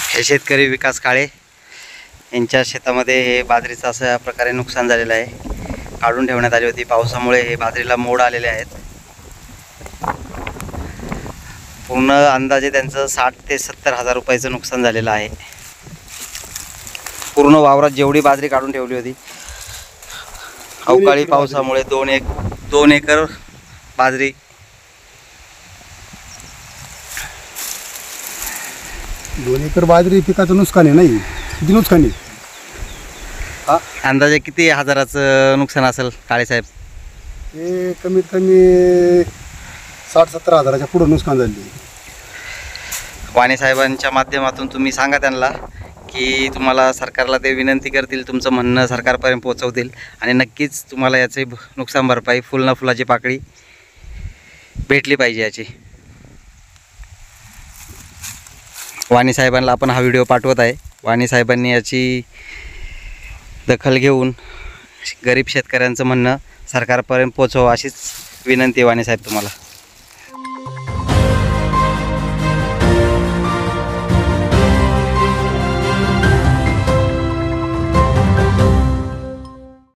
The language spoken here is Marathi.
हे शेतकरी विकास काळे यांच्या शेतामध्ये हे बाजरीचं अशा प्रकारे नुकसान झालेलं आहे. काढून ठेवण्यात आली होती, पावसामुळे हे बाजरीला मोड आलेले आहेत. पूर्ण अंदाजे त्यांचं 60 ते 70 हजार रुपयाचं नुकसान झालेलं आहे. पूर्ण वावरात जेवढी बाजरी काढून ठेवली होती अवकाळी पावसामुळे 2 एकर बाजरी 2 एकर बाजरी पिकाचं नुकसान आहे. नाही किती नुकसान आहे? अंदाजे किती हजाराचं नुकसान असेल काळेसाहेब? हे कमीत कमी 60-70 हजाराच्या पुढं नुकसान झाले. वाणी साहेबांच्या माध्यमातून तुम्ही सांगा त्यांना की तुम्हाला सरकारला ते विनंती करतील, तुमचं म्हणणं सरकारपर्यंत पोहोचवतील आणि नक्कीच तुम्हाला याचे नुकसान भरपाई फुल ना फुलाची पाकळी भेटली पाहिजे. याची वाणी साहेबांना आपण हा व्हिडिओ पाठवत आहे. वाणी साहेबांनी याची दखल घेऊन गरीब शेतकऱ्यांचं म्हणणं सरकारपर्यंत पोहोचवा अशीच विनंती वाणी साहेब तुम्हाला.